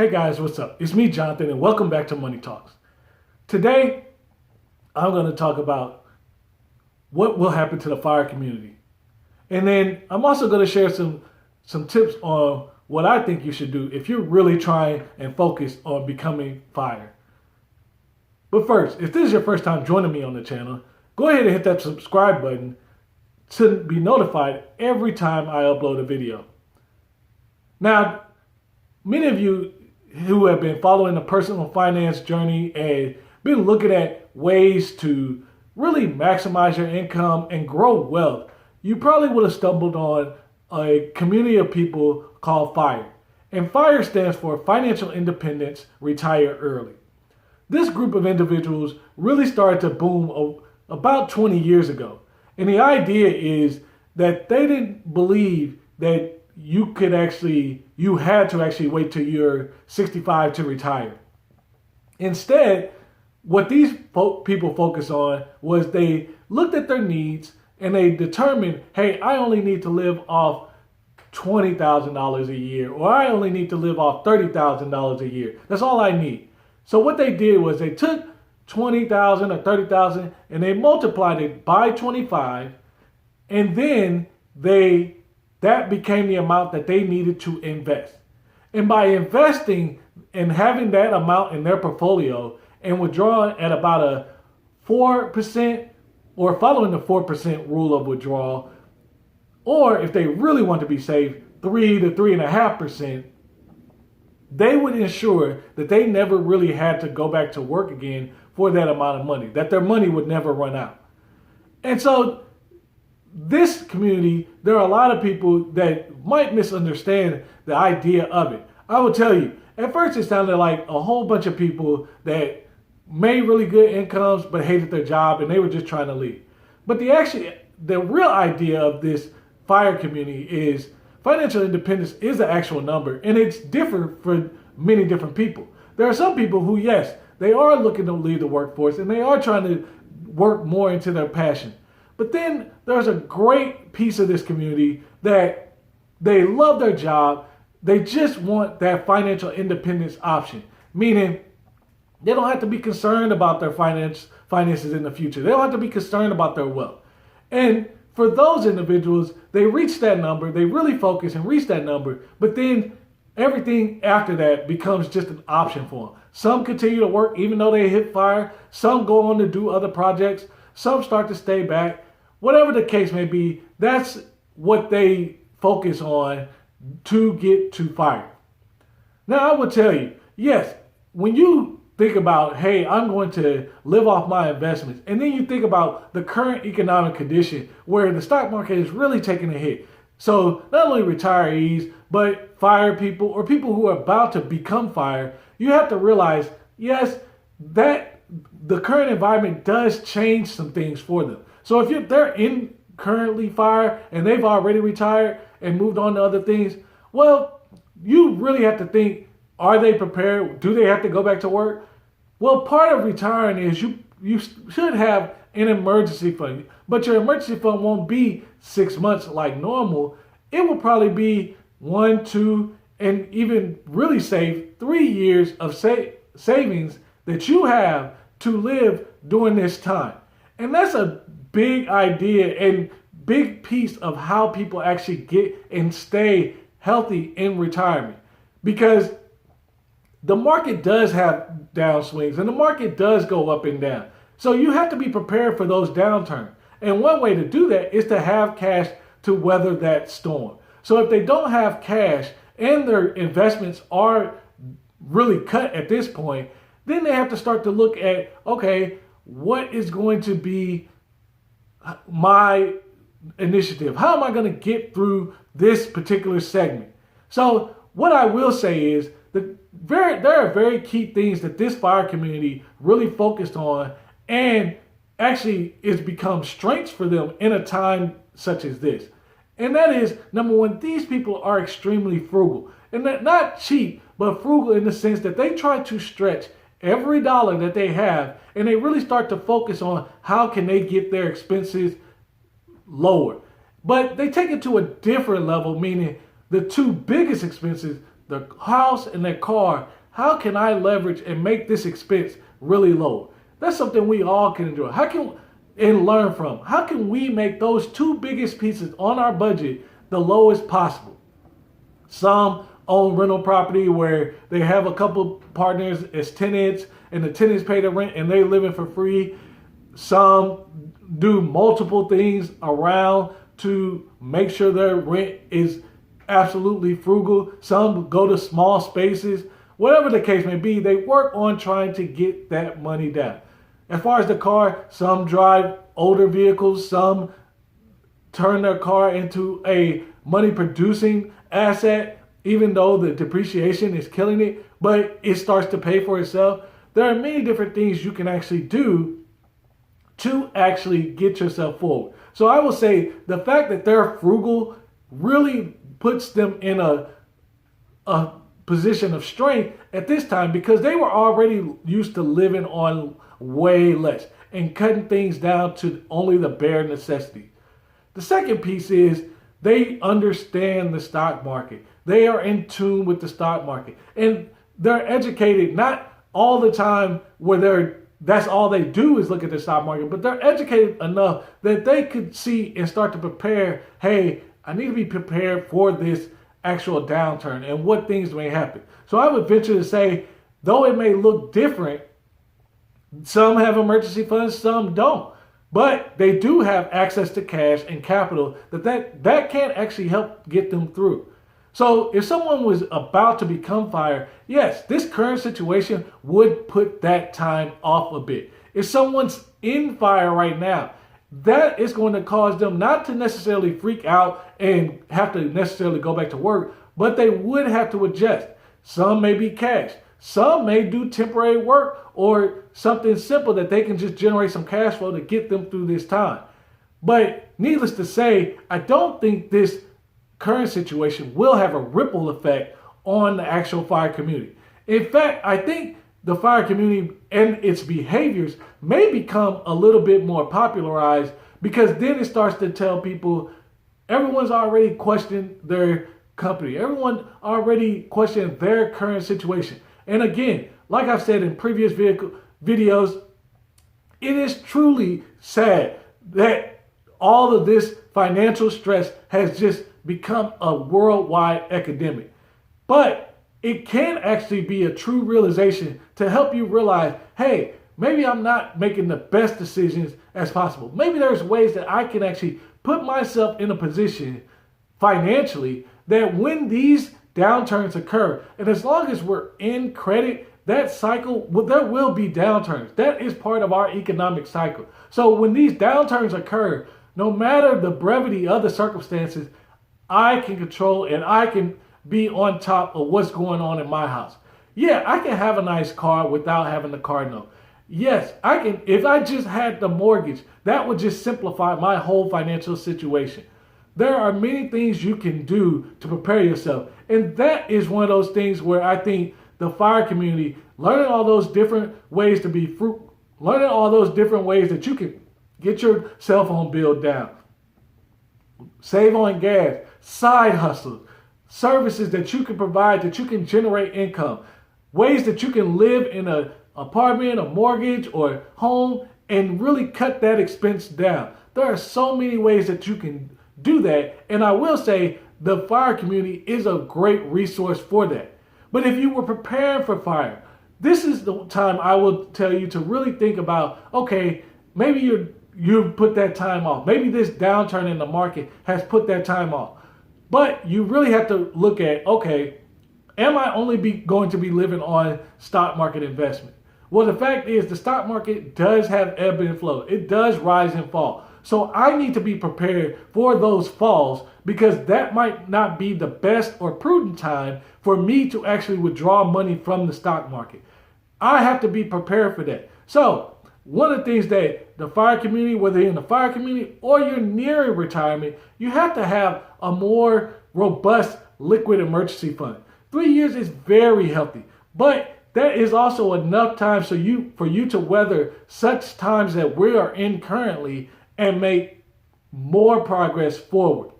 Hey guys, what's up? It's me, Jonathan, and welcome back to Money Talks. Today, I'm going to talk about what will happen to the fire community. And then I'm also going to share some tips on what I think you should do if you're really trying and focused on becoming fire. But first, if this is your first time joining me on the channel, go ahead and hit that subscribe button to be notified every time I upload a video. Now, many of you who have been following the personal finance journey and been looking at ways to really maximize your income and grow wealth, you probably would have stumbled on a community of people called FIRE. And FIRE stands for Financial Independence, Retire Early. This group of individuals really started to boom about 20 years ago. And the idea is that they didn't believe that you had to actually wait till you're 65 to retire. Instead, what these people focus on was they looked at their needs and they determined, hey, I only need to live off $20,000 a year, or I only need to live off $30,000 a year. That's all I need. So what they did was they took 20,000 or 30,000 and they multiplied it by 25, and then that became the amount that they needed to invest. And by investing and having that amount in their portfolio and withdrawing at about a 4% or following the 4% rule of withdrawal, or if they really want to be safe, 3 to 3.5%, they would ensure that they never really had to go back to work again for that amount of money, that their money would never run out. And so this community, there are a lot of people that might misunderstand the idea of it. I will tell you, at first it sounded like a whole bunch of people that made really good incomes but hated their job and they were just trying to leave. But the real idea of this FIRE community is financial independence is an actual number, and it's different for many different people. There are some people who, yes, they are looking to leave the workforce and they are trying to work more into their passion. But then there's a great piece of this community that they love their job. They just want that financial independence option, meaning they don't have to be concerned about their finances in the future. They don't have to be concerned about their wealth. And for those individuals, they reach that number, they really focus and reach that number, but then everything after that becomes just an option for them. Some continue to work even though they hit fire. Some go on to do other projects. Some start to stay back. Whatever the case may be, that's what they focus on to get to fire. Now, I will tell you, yes, when you think about, hey, I'm going to live off my investments, and then you think about the current economic condition where the stock market is really taking a hit. So not only retirees, but fire people or people who are about to become fire, you have to realize, yes, that the current environment does change some things for them. So if they're in currently fire and they've already retired and moved on to other things, well, you really have to think, are they prepared? Do they have to go back to work? Well, part of retiring is you should have an emergency fund, but your emergency fund won't be 6 months like normal. It will probably be 1, 2, and even really save 3 years of savings that you have to live during this time. And that's a big idea and big piece of how people actually get and stay healthy in retirement, because the market does have downswings and the market does go up and down. So you have to be prepared for those downturns. And one way to do that is to have cash to weather that storm. So if they don't have cash and their investments are really cut at this point, then they have to start to look at, okay, what is going to be my initiative? How am I going to get through this particular segment? So what I will say is that there are very key things that this fire community really focused on, and actually it's become strengths for them in a time such as this. And that is, number one, these people are extremely frugal. And not cheap, but frugal in the sense that they try to stretch every dollar that they have, and they really start to focus on how can they get their expenses lower. But they take it to a different level, meaning the two biggest expenses, their house and their car, how can I leverage and make this expense really low? That's something we all can enjoy. And learn from. How can we make those two biggest pieces on our budget the lowest possible? Some own rental property where they have a couple partners as tenants and the tenants pay the rent and they living for free. Some do multiple things around to make sure their rent is absolutely frugal. Some go to small spaces. Whatever the case may be, they work on trying to get that money down. As far as the car, some drive older vehicles, some turn their car into a money producing asset, even though the depreciation is killing it, but it starts to pay for itself. There are many different things you can actually do to actually get yourself forward. So I will say the fact that they're frugal really puts them in a position of strength at this time because they were already used to living on way less and cutting things down to only the bare necessity. The second piece is they understand the stock market. They are in tune with the stock market and they're educated, not all the time where that's all they do is look at the stock market, but they're educated enough that they could see and start to prepare, hey, I need to be prepared for this actual downturn and what things may happen. So I would venture to say, though it may look different, some have emergency funds, some don't. But they do have access to cash and capital that can actually help get them through. So if someone was about to become fire, yes, this current situation would put that time off a bit. If someone's in fire right now, that is going to cause them not to necessarily freak out and have to necessarily go back to work, but they would have to adjust. Some may be cash. Some may do temporary work or something simple that they can just generate some cash flow to get them through this time. But needless to say, I don't think this current situation will have a ripple effect on the actual fire community. In fact, I think the fire community and its behaviors may become a little bit more popularized because then it starts to tell people everyone's already questioned their company. Everyone already questioned their current situation. And again, like I've said in previous videos, it is truly sad that all of this financial stress has just become a worldwide epidemic. But it can actually be a true realization to help you realize, hey, maybe I'm not making the best decisions as possible. Maybe there's ways that I can actually put myself in a position financially that when these downturns occur, and as long as we're in credit, that cycle, well, there will be downturns. That is part of our economic cycle. So when these downturns occur, no matter the brevity of the circumstances, I can control and I can be on top of what's going on in my house. Yeah, I can have a nice car without having the car note. Yes, I can. If I just had the mortgage, that would just simplify my whole financial situation. There are many things you can do to prepare yourself. And that is one of those things where I think the fire community, learning all those different ways to be fruitful, learning all those different ways that you can get your cell phone bill down, save on gas, side hustles, services that you can provide, that you can generate income, ways that you can live in an apartment, a mortgage, or home and really cut that expense down. There are so many ways that you can do that. And I will say the fire community is a great resource for that. But if you were preparing for fire, this is the time I will tell you to really think about, okay, maybe you put that time off. Maybe this downturn in the market has put that time off. But you really have to look at, okay, am I only going to be living on stock market investment? Well, the fact is the stock market does have ebb and flow. It does rise and fall. So I need to be prepared for those falls because that might not be the best or prudent time for me to actually withdraw money from the stock market. I have to be prepared for that. So one of the things that the fire community, whether you're in the fire community or you're nearing retirement, you have to have a more robust liquid emergency fund. 3 years is very healthy, but that is also enough time for you to weather such times that we are in currently and make more progress forward.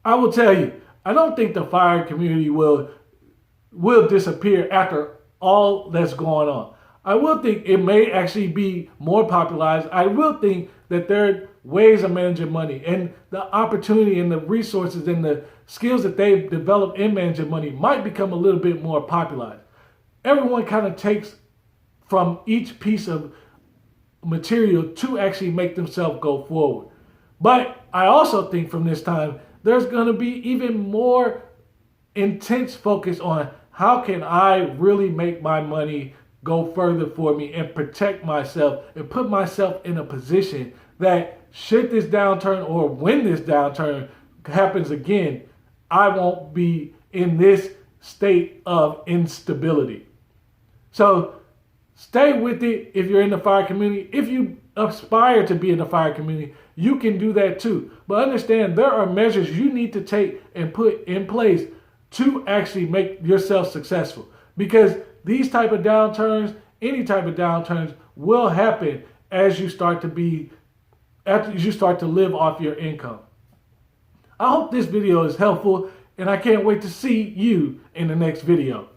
I will tell you, I don't think the fire community will disappear after all that's going on. I will think it may actually be more popularized. I will think that there are ways of managing money, and the opportunity and the resources and the skills that they've developed in managing money might become a little bit more popularized. Everyone kind of takes from each piece of material to actually make themselves go forward. But I also think from this time, there's going to be even more intense focus on how can I really make my money go further for me and protect myself and put myself in a position that should this downturn or when this downturn happens again, I won't be in this state of instability. So stay with it if you're in the fire community. If you aspire to be in the fire community, you can do that too. But understand there are measures you need to take and put in place to actually make yourself successful. Because these type of downturns, any type of downturns will happen as you start to live off your income. I hope this video is helpful, and I can't wait to see you in the next video.